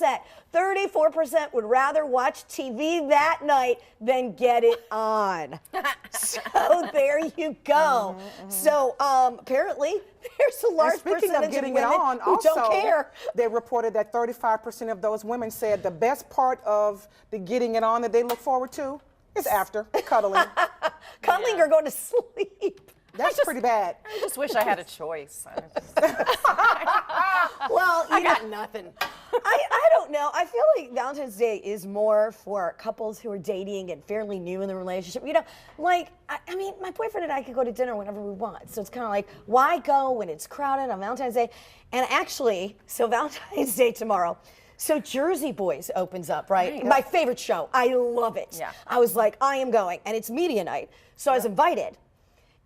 upset. 34% would rather watch TV that night than get it on. So there you go. So apparently there's a large percentage of women who don't care. They reported that 35% of those women said the best part of the getting it on that they look forward to is after cuddling. Cuddling or going to sleep. That's pretty bad. I just wish I had a choice. Well, you got nothing. I don't know. I feel like Valentine's Day is more for couples who are dating and fairly new in the relationship. You know, like, I mean, my boyfriend and I could go to dinner whenever we want. So it's kind of like, why go when it's crowded on Valentine's Day? And actually, so Valentine's Day tomorrow. So Jersey Boys opens up, right? My favorite show. I love it. Yeah. I was like, I am going. And it's media night. So I was invited.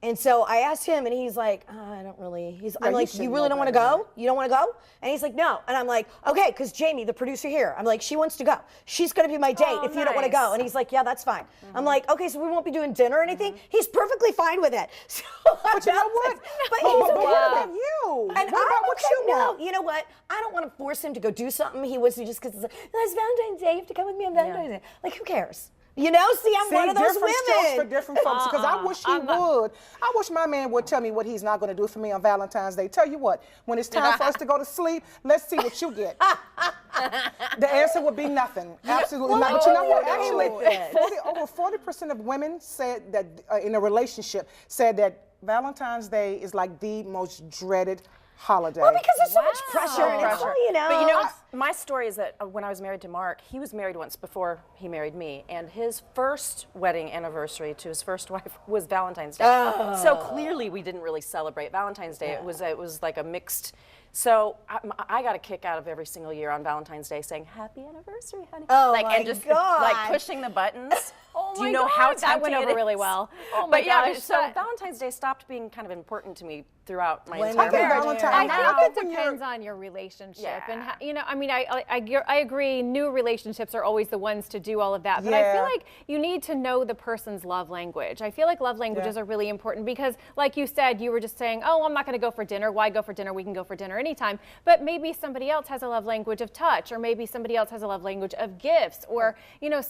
And so I asked him, and he's like, I don't really. I'm like, you really don't want to go? You don't want to go? And he's like, no. And I'm like, okay, because Jamie, the producer here, I'm like, she wants to go. She's going to be my date if you don't want to go. And he's like, yeah, that's fine. I'm like, okay, so we won't be doing dinner or anything? He's perfectly fine with it. So But you know what? But he's But what about you? and what about what you want? No, you know what? I don't want to force him to go do something he wants to just because it's like, no, it's Valentine's Day. You have to come with me on Valentine's Day. Like, who cares? You know, see, I'm one of those different women. strokes for different folks, because I wish he would. I wish my man would tell me what he's not going to do for me on Valentine's Day. Tell you what, when it's time for us to go to sleep, let's see what you get. The answer would be nothing. Absolutely not. But you know what? Actually, over 40% of women said that in a relationship said that Valentine's Day is like the most dreaded holiday. Well, because there's so much pressure, and it's all, you know. But you know, my story is that when I was married to Mark, he was married once before he married me, and his first wedding anniversary to his first wife was Valentine's Day. So clearly we didn't really celebrate Valentine's Day. It was like a mixed. So I got a kick out of every single year on Valentine's Day saying "Happy anniversary, honey." Oh like, my and just God. like pushing the buttons. Oh Do you know how that went tempting over it really is? well. Oh my But yeah, gosh, so Valentine's Day stopped being kind of important to me throughout my When entire we were marriage. I Now, think it depends on your relationship, and how, you know, I mean, I agree. New relationships are always the ones to do all of that, but I feel like you need to know the person's love language. I feel like love languages are really important because, like you said, you were just saying, "Oh, I'm not going to go for dinner. Why go for dinner? We can go for dinner anytime." But maybe somebody else has a love language of touch, or maybe somebody else has a love language of gifts, or you know,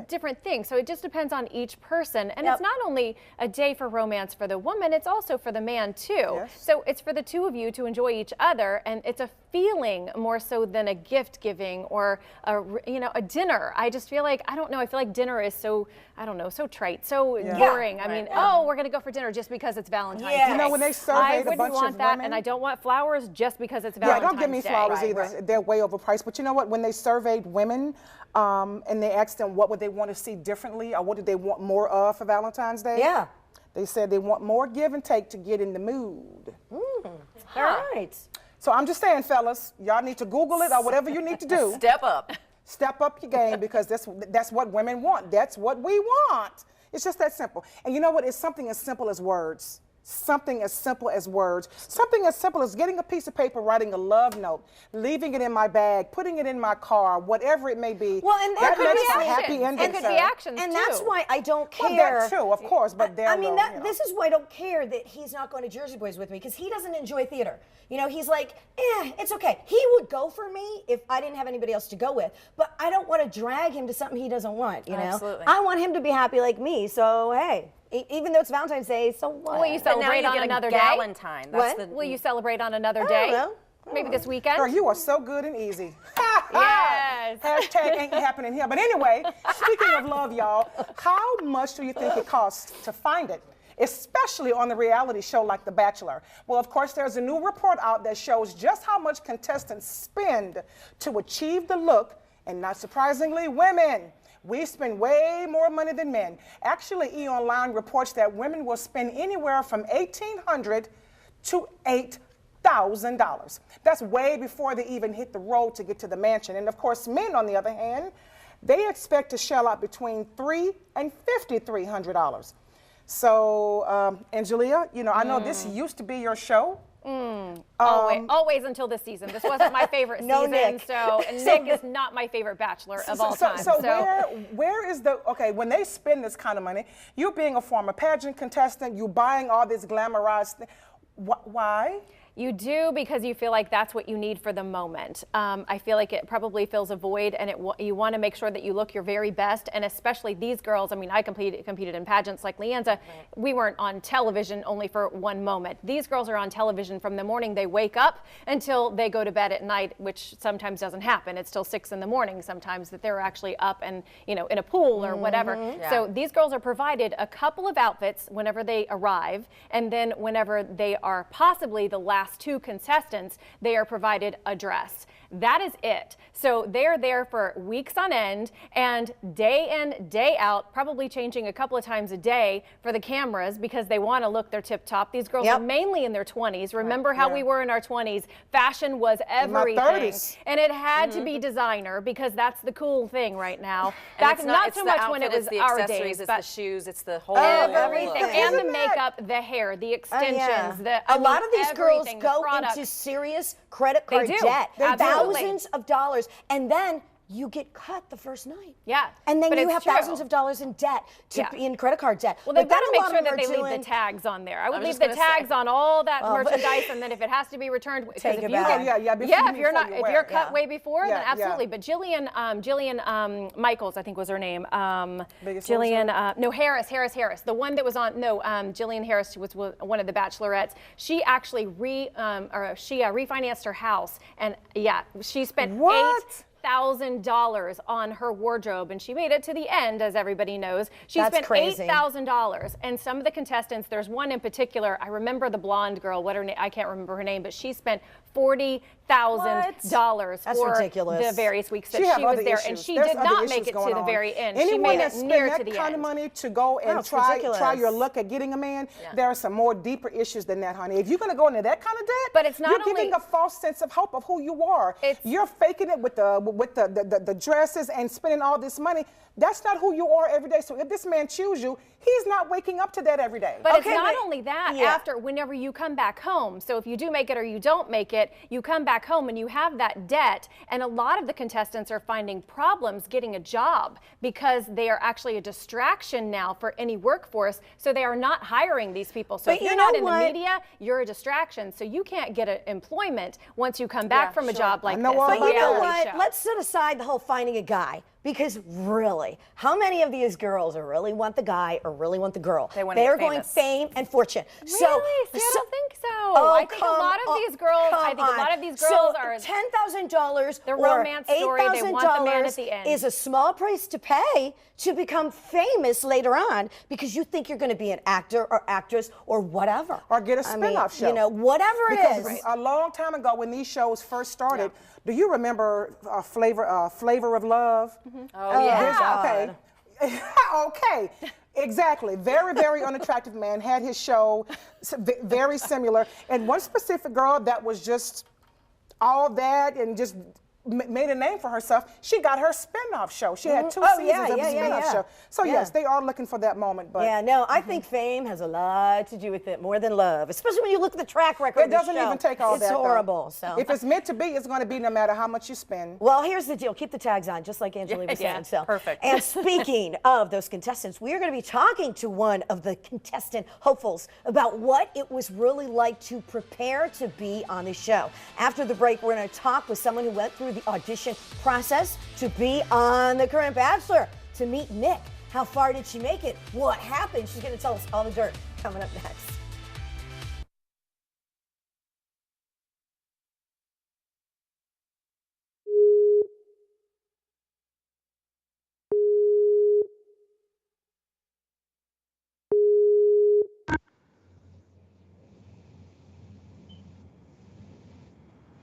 different things. So it just depends on each person, and it's not only a day for romance for the woman; it's also for the man too. So it's for the two of you to enjoy each other, and it's a feeling more so than a gift giving or a dinner. I just feel like, I don't know, I feel like dinner is so, I don't know, so trite, so boring. I mean, oh, we're gonna go for dinner just because it's Valentine's Day. You know, when they surveyed a bunch of women, I wouldn't want that, and I don't want flowers just because it's Valentine's Day. Yeah, don't give me flowers either. They're way overpriced. But you know what? When they surveyed women and they asked them what would they want to see differently or what did they want more of for Valentine's Day? Yeah. They said they want more give and take to get in the mood. All right. So I'm just saying, fellas, y'all need to Google it or whatever you need to do. Step up. Step up your game because that's what women want. That's what we want. It's just that simple. And you know what? It's something as simple as words. Something as simple as words. Something as simple as getting a piece of paper, writing a love note, leaving it in my bag, putting it in my car, whatever it may be. Well, and that could be makes a actions. happy ending. It could be actions And too. that's why I don't care. Well, that too, of course, but I mean, this is why I don't care that he's not going to Jersey Boys with me, because he doesn't enjoy theater. You know, he's like, it's okay. He would go for me if I didn't have anybody else to go with, but I don't want to drag him to something he doesn't want, you know? Absolutely. I want him to be happy like me, so hey. Even though it's Valentine's Day, so what? Will you celebrate on another day? Valentine. That's What? Will you celebrate on another I day? don't know. Maybe this weekend? Girl, you are so good and easy. Yes. Hashtag ain't happening here. But anyway, speaking of love, y'all, how much do you think it costs to find it? Especially on the reality show like The Bachelor. Well, of course, there's a new report out that shows just how much contestants spend to achieve the look, and not surprisingly, women. We spend way more money than men. Actually, E! Online reports that women will spend anywhere from $1,800 to $8,000. That's way before they even hit the road to get to the mansion. And of course, men, on the other hand, they expect to shell out between $300 and $5,300. So, Angelia, you know, I know this used to be your show. Always until this season. This wasn't my favorite No, season, Nick. and Nick is not my favorite bachelor of all time. So where is the, okay, when they spend this kind of money, you being a former pageant contestant, you buying all this glamorized thing, why? You do because you feel like that's what you need for the moment. I feel like it probably fills a void, and you want to make sure that you look your very best, and especially these girls. I mean, I competed in pageants like Leanza. Right. We weren't on television only for one moment. These girls are on television from the morning they wake up until they go to bed at night, which sometimes doesn't happen. It's till 6 in the morning sometimes that they're actually up and, you know, in a pool or whatever. Yeah. So these girls are provided a couple of outfits whenever they arrive, and then whenever they are possibly the last 2 contestants, they are provided a dress. That is it. So they're there for weeks on end and day in, day out, probably changing a couple of times a day for the cameras because they want to look their tip top. These girls are mainly in their 20s. Remember how we were in our 20s? Fashion was everything. In my 30s. And it had to be designer because that's the cool thing right now. Back not so much outfit, when it was our days, it's but the shoes, it's the whole everything, and the makeup, the hair, the extensions. A lot of these girls go into serious credit card debt. Thousands of dollars, and then you get cut the first night. Yeah. And then you have thousands of dollars in debt, in credit card debt. Well, they've got to make sure that they leave the tags on there. I would leave the tags on all that merchandise, and then if it has to be returned, take it if back. if you're cut way before, then absolutely. But Jillian Michaels, I think was her name. Harris. The one that was on, Jillian Harris was one of the Bachelorettes. She actually refinanced her house, and she spent $8,000 on her wardrobe, and she made it to the end, as everybody knows. She spent $8,000, and some of the contestants, there's one in particular, I remember the blonde girl, what her name, I can't remember her name, but she spent $40,000 for the various weeks that she was there, and she did not make it to the very end. Anyone she made it near to the end. that kind of money to go and try your luck at getting a man, there are some more deeper issues than that, honey. If you're going to go into that kind of debt, but it's not you're giving a false sense of hope of who you are. You're faking it with the dresses and spending all this money. That's not who you are every day. So if this man chooses you, he's not waking up to that every day. But it's not only that. Whenever you come back home, so if you do make it or you don't make it, you come back home and you have that debt, and a lot of the contestants are finding problems getting a job because they are actually a distraction now for any workforce, so they are not hiring these people. So if you're not in the media, you're a distraction, so you can't get employment once you come back from a job like this. But you know what? Let's set aside the whole finding a guy. Because really, how many of these girls really want the guy or really want the girl? They want They're going fame and fortune. Really? See, I don't think so. I think a lot of these girls are $10,000 the romance story. They want the man at the end. Is a small price to pay to become famous later on because you think you're going to be an actor or actress or whatever. Or get a spin-off show. You know, whatever it is. Because a long time ago when these shows first started, do you remember Flavor of Love? Mm-hmm. Oh, yeah. Okay. Okay. Exactly. Very, very unattractive man, had his show, very similar. And one specific girl that was just all that and just made a name for herself. She got her spin-off show. She had 2 seasons of the spin-off show. So yes, they are looking for that moment. But I think fame has a lot to do with it, more than love. Especially when you look at the track record. It doesn't even take all that. It's horrible. So if it's meant to be, it's going to be no matter how much you spend. Well, here's the deal. Keep the tags on, just like Angela was saying. So perfect. And speaking of those contestants, we are going to be talking to one of the contestant hopefuls about what it was really like to prepare to be on the show. After the break, we're going to talk with someone who went through the audition process to be on The Current Bachelor, to meet Nick. How far did she make it? What happened? She's going to tell us all the dirt coming up next.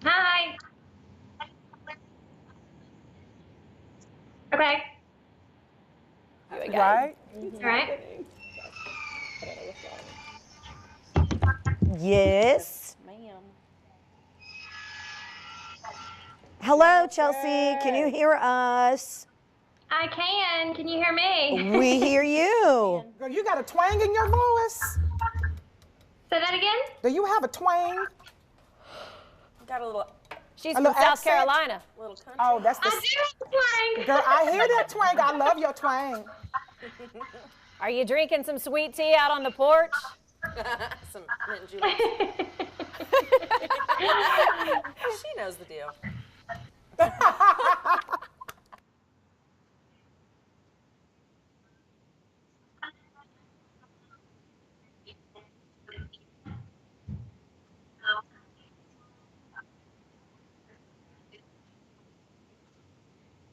Hi. Okay. Right? All right. Yes. Ma'am. Hello, Chelsea. Can you hear us? I can. Can you hear me? We hear you. Girl, you got a twang in your voice. Say that again? Do you have a twang? Got a little. She's from South accent? Carolina. Little country. Oh, that's the. I do have a twang. Girl, I hear that twang. I love your twang. Are you drinking some sweet tea out on the porch? Some mint julep. She knows the deal.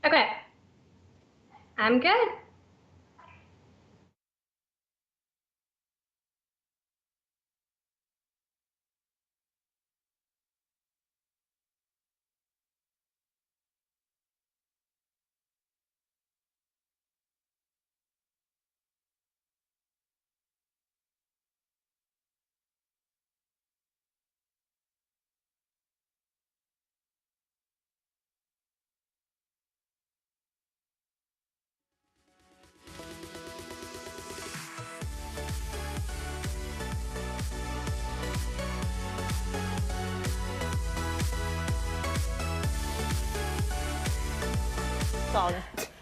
Okay. I'm good.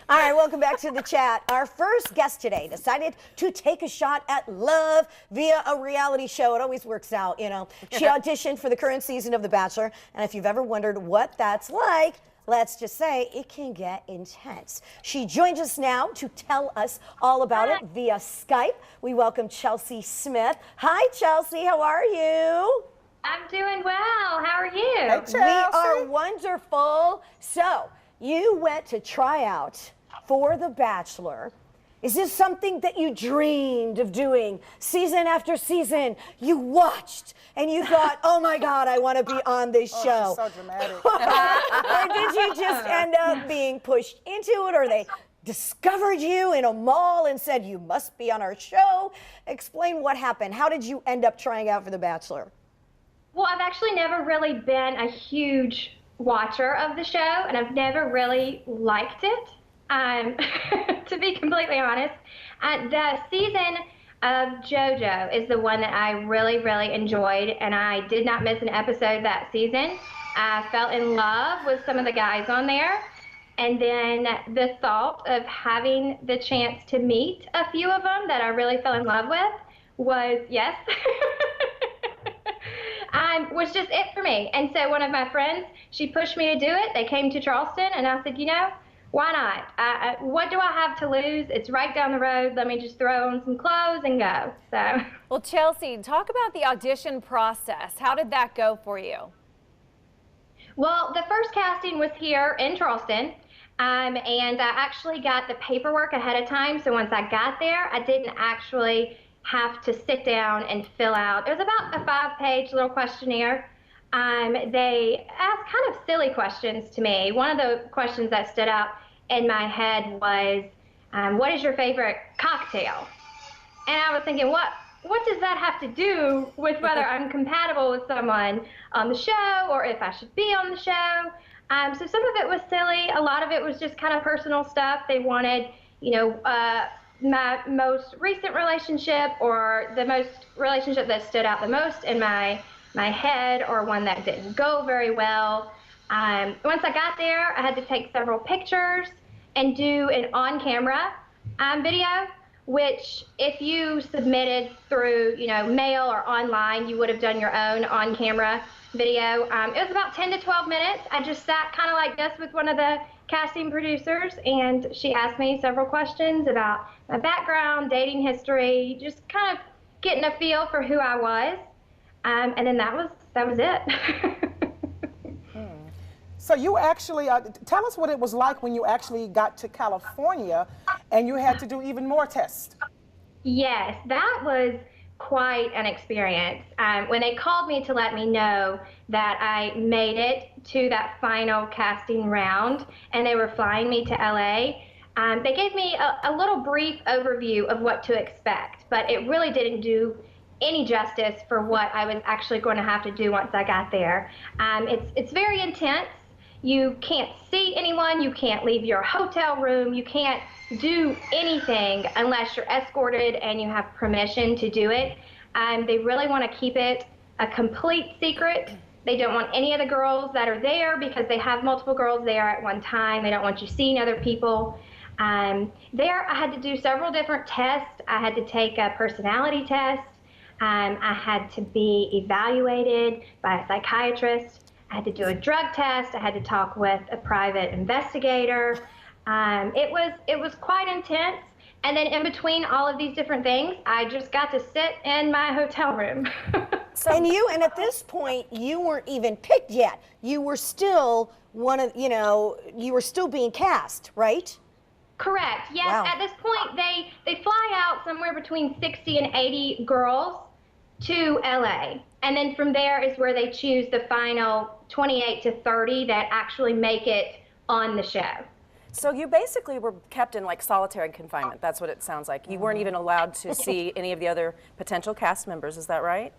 All right, welcome back to the chat. Our first guest today decided to take a shot at love via a reality show. It always works out, you know. She auditioned for the current season of The Bachelor, and if you've ever wondered what that's like, let's just say it can get intense. She joins us now to tell us all about it via Skype. We welcome Chelsea Smith. Hi, Chelsea. How are you? I'm doing well. How are you? Hey, Chelsea. We are wonderful. So, you went to try out for The Bachelor. Is this something that you dreamed of doing season after season? You watched and you thought, oh my God, I want to be on this show. She's so dramatic. Or did you just end up being pushed into it, or they discovered you in a mall and said, you must be on our show? Explain what happened. How did you end up trying out for The Bachelor? Well, I've actually never really been a huge watcher of the show, and I've never really liked it, to be completely honest. The season of JoJo is the one that I really, really enjoyed, and I did not miss an episode that season. I fell in love with some of the guys on there, and then the thought of having the chance to meet a few of them that I really fell in love with was, yes, was just it for me. And so one of my friends, she pushed me to do it. They came to Charleston, and I said, you know, why not? What do I have to lose? It's right down the road. Let me just throw on some clothes and go. So. Well, Chelsea, talk about the audition process. How did that go for you? Well, the first casting was here in Charleston, and I actually got the paperwork ahead of time. So once I got there, I didn't actually have to sit down and fill out. It was about a 5-page little questionnaire. They asked kind of silly questions to me. One of the questions that stood out in my head was, what is your favorite cocktail? And I was thinking, what does that have to do with whether I'm compatible with someone on the show or if I should be on the show? So some of it was silly. A lot of it was just kind of personal stuff. They wanted, you know, my most recent relationship, or the most relationship that stood out the most in my head, or one that didn't go very well. Once I got there, I had to take several pictures and do an on-camera video, which if you submitted through, you know, mail or online, you would have done your own on-camera video. It was about 10 to 12 minutes. I just sat kind of like this with one of the casting producers, and she asked me several questions about my background, dating history, just kind of getting a feel for who I was. And then that was it. So you actually, tell us what it was like when you actually got to California and you had to do even more tests. Yes, that was quite an experience. When they called me to let me know that I made it to that final casting round and they were flying me to LA, they gave me a little brief overview of what to expect, but it really didn't do any justice for what I was actually going to have to do once I got there. It's very intense. You can't see anyone, you can't leave your hotel room, you can't do anything unless you're escorted and you have permission to do it. They really want to keep it a complete secret. They don't want any of the girls that are there, because they have multiple girls there at one time. They don't want you seeing other people. There, I had to do several different tests. I had to take a personality test. I had to be evaluated by a psychiatrist. I had to do a drug test. I had to talk with a private investigator. It was quite intense. And then in between all of these different things, I just got to sit in my hotel room. And at this point, you weren't even picked yet. You were still you were still being cast, right? Correct. Yes. Wow. At this point, they fly out somewhere between 60 and 80 girls to LA. And then from there is where they choose the final 28 to 30 that actually make it on the show. So you basically were kept in like solitary confinement. That's what it sounds like. You weren't even allowed to see any of the other potential cast members. Is that right?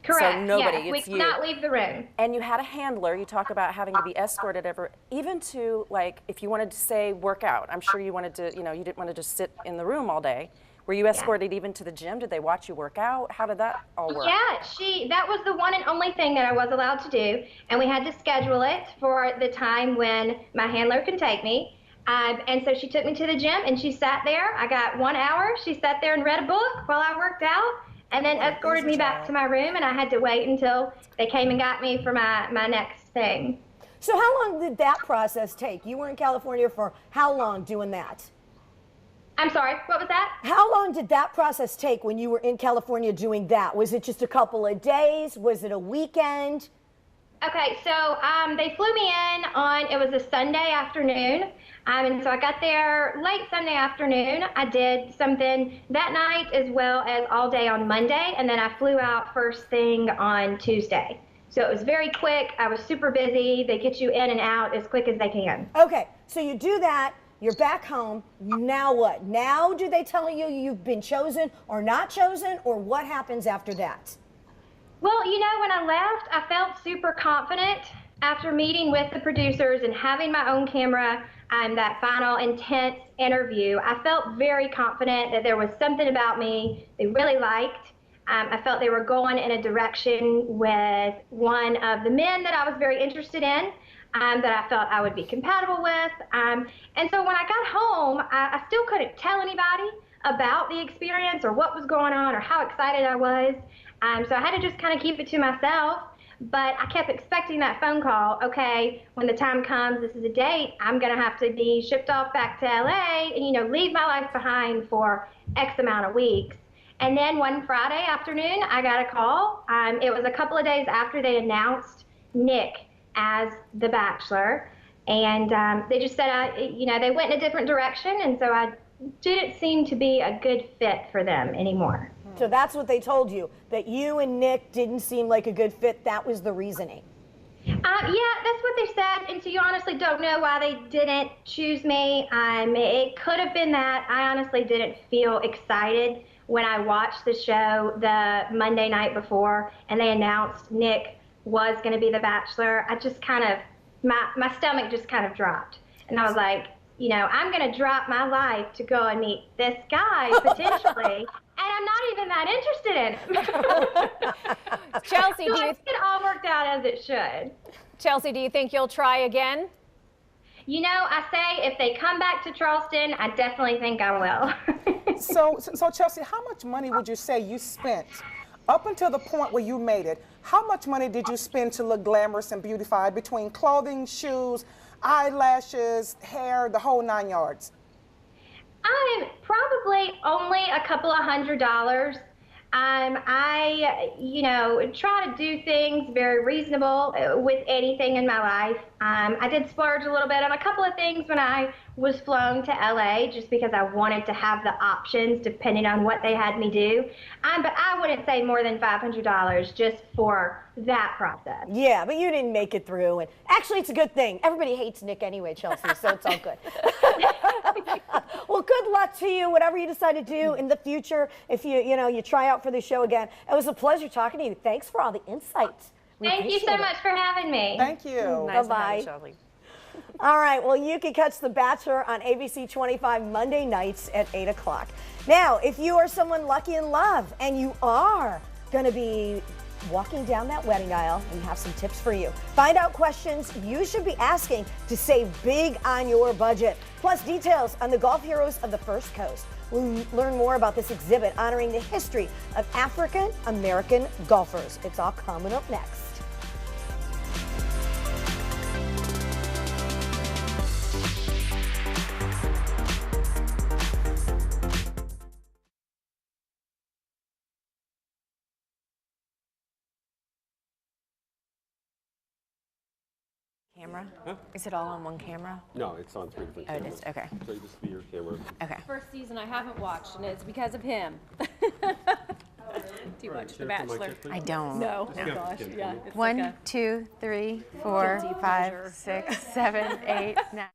Correct. So nobody, yes. We it's could you. not leave the room. And you had a handler. You talk about having to be escorted even to, like, if you wanted to say work out. I'm sure you wanted to, you didn't want to just sit in the room all day. Were you escorted even to the gym? Did they watch you work out? How did that all work? Yeah, that was the one and only thing that I was allowed to do, and we had to schedule it for the time when my handler can take me. And so she took me to the gym, and she sat there. I got 1 hour. She sat there and read a book while I worked out, and then escorted me back to my room, and I had to wait until they came and got me for my next thing. So how long did that process take? You were in California for how long doing that? I'm sorry, what was that? How long did that process take when you were in California doing that? Was it just a couple of days? Was it a weekend? Okay, so they flew me in it was a Sunday afternoon. And so I got there late Sunday afternoon. I did something that night as well as all day on Monday, and then I flew out first thing on Tuesday. So it was very quick. I was super busy. They get you in and out as quick as they can. Okay, so you do that. You're back home. Now what? Now do they tell you you've been chosen or not chosen, or what happens after that? Well, when I left, I felt super confident after meeting with the producers and having my own camera and that final intense interview. I felt very confident that there was something about me they really liked. I felt they were going in a direction with one of the men that I was very interested in. That I felt I would be compatible with. And so when I got home, I still couldn't tell anybody about the experience or what was going on or how excited I was. So I had to just kind of keep it to myself. But I kept expecting that phone call. Okay, when the time comes, this is a date, I'm going to have to be shipped off back to LA and, leave my life behind for X amount of weeks. And then one Friday afternoon, I got a call. It was a couple of days after they announced Nick as the Bachelor, and they just said, they went in a different direction, and so I didn't seem to be a good fit for them anymore. So that's what they told you, that you and Nick didn't seem like a good fit. That was the reasoning. Yeah, that's what they said, and so you honestly don't know why they didn't choose me. It could have been that I honestly didn't feel excited when I watched the show the Monday night before, and they announced Nick was going to be the Bachelor. I just kind of, my stomach just kind of dropped. And I was like, I'm going to drop my life to go and meet this guy potentially, and I'm not even that interested in him. Chelsea, so it all worked out as it should. Chelsea, do you think you'll try again? I say if they come back to Charleston, I definitely think I will. So Chelsea, how much money would you say you spent up until the point where you made it? How much money did you spend to look glamorous and beautified between clothing, shoes, eyelashes, hair, the whole 9 yards? Probably only a couple of $100. I try to do things very reasonable with anything in my life. I did splurge a little bit on a couple of things when I was flown to LA just because I wanted to have the options depending on what they had me do. But I wouldn't say more than $500 just for that process. Yeah, but you didn't make it through. And actually, it's a good thing. Everybody hates Nick anyway, Chelsea, so it's all good. Well, good luck to you, whatever you decide to do in the future. If you try out for the show again. It was a pleasure talking to you. Thanks for all the insights. Thank you so much for having me. Thank you. Nice Bye-bye. to have you, Chelsea. All right, well, you can catch The Bachelor on ABC 25 Monday nights at 8 o'clock. Now, if you are someone lucky in love and you are going to be walking down that wedding aisle, and we have some tips for you. Find out questions you should be asking to save big on your budget. Plus details on the golf heroes of the First Coast. We'll learn more about this exhibit honoring the history of African American golfers. It's all coming up next. Camera? Huh? Is it all on one camera? No, it's on 3 different cameras. It is? Okay. So you just be your camera. Okay. First season I haven't watched, and it's because of him. Too much The Bachelor. I don't. No. Oh, gosh, yeah. 1, 2, 3, 4, Guilty 5, pleasure. 6, 7, 8, 9.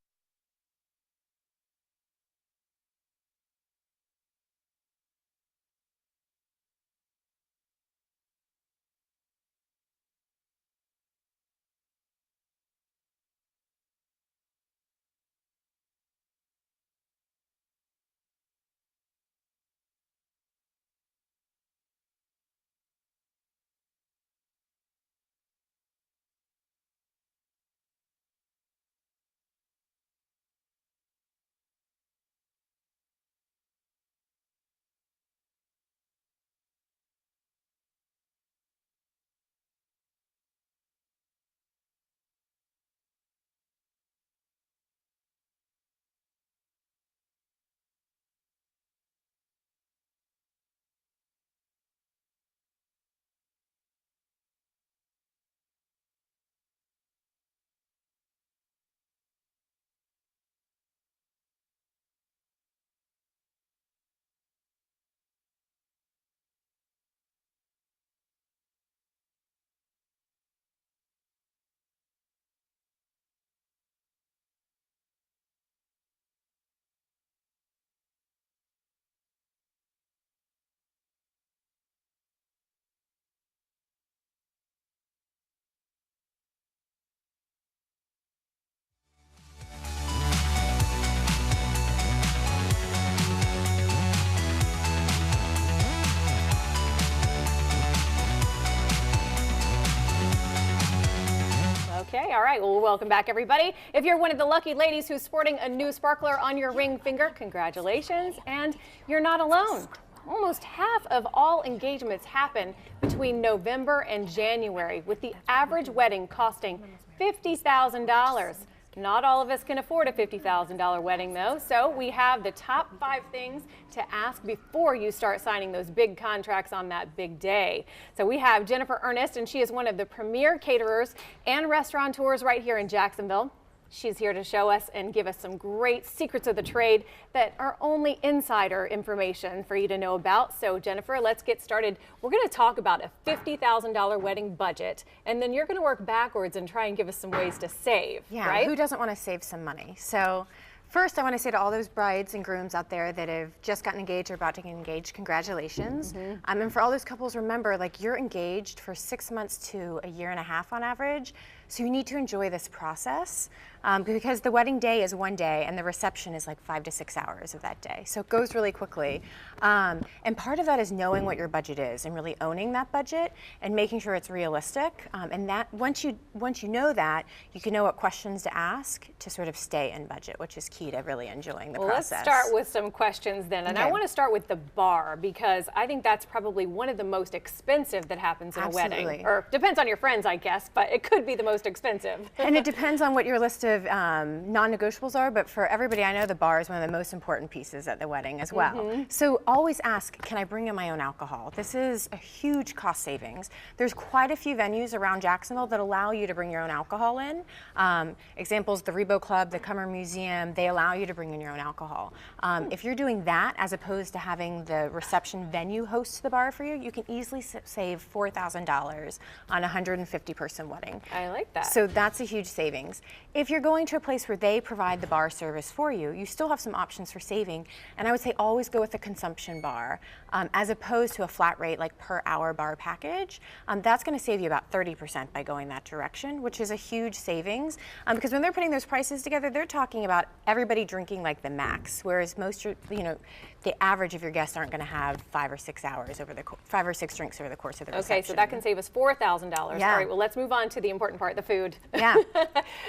Okay, all right. Well, welcome back, everybody. If you're one of the lucky ladies who's sporting a new sparkler on your ring finger, congratulations. And you're not alone. Almost half of all engagements happen between November and January, with the average wedding costing $50,000. Not all of us can afford a $50,000 wedding, though, so we have the top 5 things to ask before you start signing those big contracts on that big day. So we have Jennifer Ernest, and she is one of the premier caterers and restaurateurs right here in Jacksonville. She's here to show us and give us some great secrets of the trade that are only insider information for you to know about. So Jennifer, let's get started. We're going to talk about a $50,000 wedding budget, and then you're going to work backwards and try and give us some ways to save, Yeah, right? who doesn't want to save some money? So first, I want to say to all those brides and grooms out there that have just gotten engaged or about to get engaged, congratulations. And for all those couples, remember, like, you're engaged for 6 months to a year and a half on average. So you need to enjoy this process because the wedding day is one day and the reception is like 5 to 6 hours of that day. So it goes really quickly. And part of that is knowing what your budget is and really owning that budget and making sure it's realistic. And that once you know that, you can know what questions to ask to sort of stay in budget, which is key to really enjoying the process. Let's start with some questions then. And I want to start with the bar, because I think that's probably one of the most expensive that happens in a wedding. Or depends on your friends, I guess, but it could be the most expensive. And it depends on what your list of non-negotiables are, but for everybody I know, the bar is one of the most important pieces at the wedding as well. So always ask, can I bring in my own alcohol? This is a huge cost savings. There's quite a few venues around Jacksonville that allow you to bring your own alcohol in. Examples, the Rebo Club, the Cummer Museum, they allow you to bring in your own alcohol. If you're doing that as opposed to having the reception venue host the bar for you, you can easily save $4,000 on a 150-person wedding. I like like that. So that's a huge savings. If you're going to a place where they provide the bar service for you, you still have some options for saving. And I would say always go with a consumption bar as opposed to a flat rate like per hour bar package. That's going to save you about 30% by going that direction, which is a huge savings. Because when they're putting those prices together, they're talking about everybody drinking like the max, whereas most, the average of your guests aren't going to have 5 or 6 hours over the 5 or 6 drinks over the course of the reception. Okay, so that can save us $4,000. Yeah. All right, well, let's move on to the important part, the food. Yeah.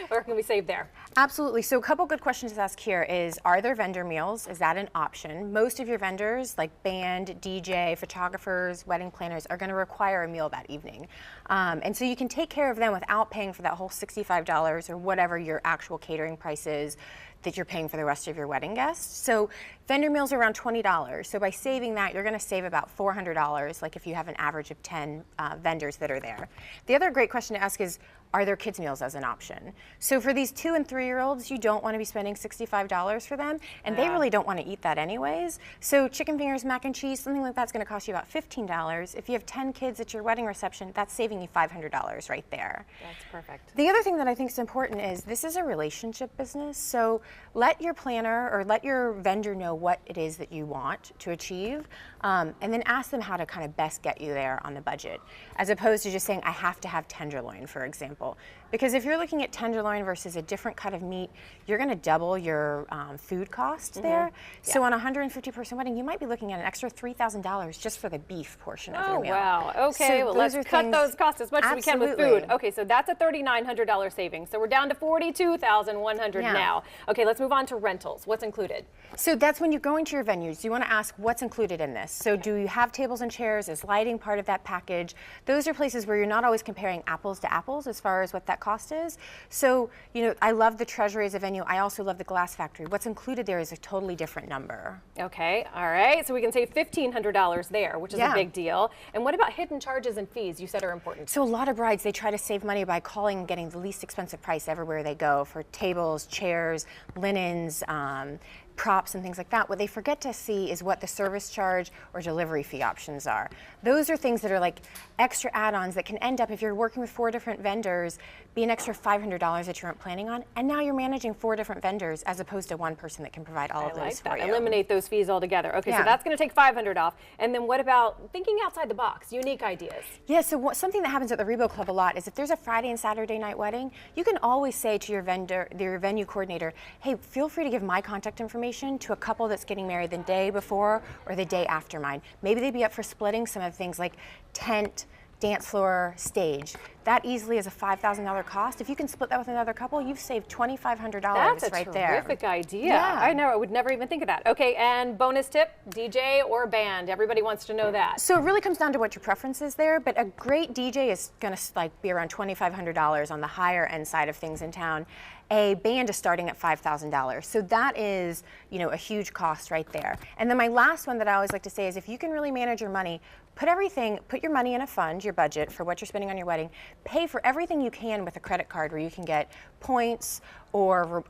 Where can we save there? Absolutely. So a couple good questions to ask here is, are there vendor meals? Is that an option? Most of your vendors, like band, DJ, photographers, wedding planners, are going to require a meal that evening. And so you can take care of them without paying for that whole $65 or whatever your actual catering price is that you're paying for the rest of your wedding guests. So vendor meals are around $20. So by saving that, you're going to save about $400, like if you have an average of 10 vendors that are there. The other great question to ask is, are there kids meals as an option? So for these 2 and 3-year-olds, you don't want to be spending $65 for them, and they really don't want to eat that anyways. So chicken fingers, mac and cheese, something like that's going to cost you about $15. If you have 10 kids at your wedding reception, that's saving you $500 right there. That's perfect. The other thing that I think is important is this is a relationship business, so let your planner or let your vendor know what it is that you want to achieve, and then ask them how to kind of best get you there on the budget, as opposed to just saying, I have to have tenderloin, for example. Because if you're looking at tenderloin versus a different cut of meat, you're going to double your food cost there. So on a 150-person wedding, you might be looking at an extra $3,000 just for the beef portion of your meal. Oh, wow. Okay, So well, those let's are cut things- those costs as much as we can with Absolutely. food. Okay, so that's a $3,900 savings. So we're down to $42,100 Yeah. now. Okay, let's move on to rentals. What's included? So that's when you're going to your venues. You want to ask what's included in this. So do you have tables and chairs? Is lighting part of that package? Those are places where you're not always comparing apples to apples as far as what that cost is. So, I love the Treasury as a venue. I also love the Glass Factory. What's included there is a totally different number. Okay, all right. So we can save $1,500 there, which is a Yeah. big deal. And what about hidden charges and fees you said are important? So a lot of brides, they try to save money by calling and getting the least expensive price everywhere they go for tables, chairs, linens, props and things like that. What they forget to see is what the service charge or delivery fee options are. Those are things that are like extra add-ons that can end up, if you're working with 4 different vendors, be an extra $500 that you weren't planning on, and now you're managing 4 different vendors as opposed to one person that can provide all of I like those that. for you. Eliminate those fees altogether. Okay, so Yeah. that's going to take $500 off. And then what about thinking outside the box, unique ideas? Yeah, so something that happens at the Rebo Club a lot is if there's a Friday and Saturday night wedding, you can always say to your venue coordinator, hey, feel free to give my contact information to a couple that's getting married the day before or the day after mine. Maybe they'd be up for splitting some of the things like tent, dance floor, stage. That easily is a $5,000 cost. If you can split that with another couple, you've saved $2,500 That's a right there. terrific idea. Yeah. I would never even think of that. Okay, and bonus tip, DJ or band? Everybody wants to know that. So it really comes down to what your preference is there, but a great DJ is going to be around $2,500 on the higher end side of things in town. A band is starting at $5,000. So that is, a huge cost right there. And then my last one that I always like to say is if you can really manage your money, put your money in a fund, your budget for what you're spending on your wedding, pay for everything you can with a credit card where you can get points or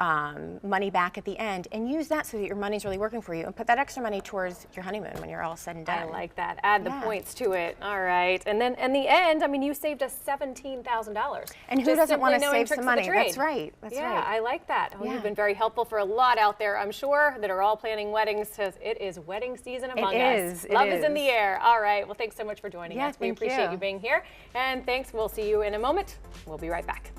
money back at the end, and use that so that your money's really working for you, and put that extra money towards your honeymoon when you're all said and done. I like that. Add the Yeah. points to it. All right. And then in the end, you saved us $17,000. And who Just doesn't simply want to knowing save tricks some of the money? trade. That's right. That's yeah, right. I like that. Oh, Yeah. You've been very helpful for a lot out there, I'm sure, that are all planning weddings, because it is wedding season among us. It Love is in is. the air. All right. Well, thanks so much for joining Yeah, us. We thank appreciate you. you being here. And thanks. We'll see you in a moment. We'll be right back.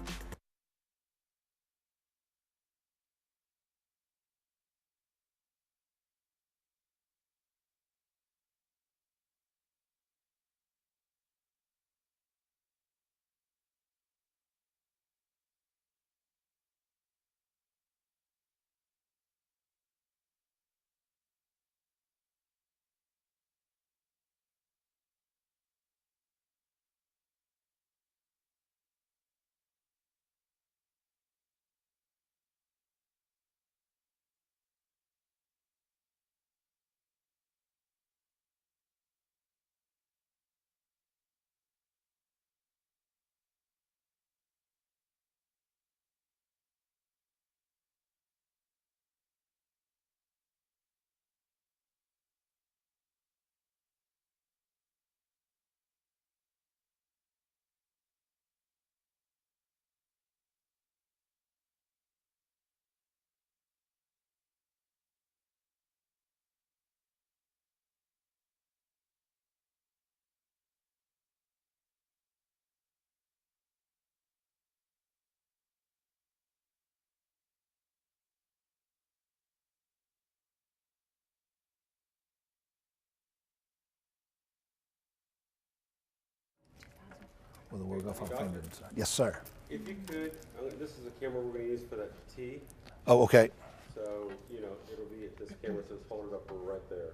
with a Will Go Far Finder inside. Yes, sir. If you could, this is the camera we're going to use for that T. Oh, okay. So, you know, it'll be at this camera, so it's hold it up right there.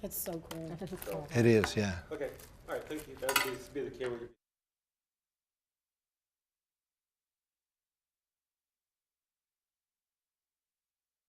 That's so cool. It is, yeah. Okay. All right. Thank you. That would be the camera.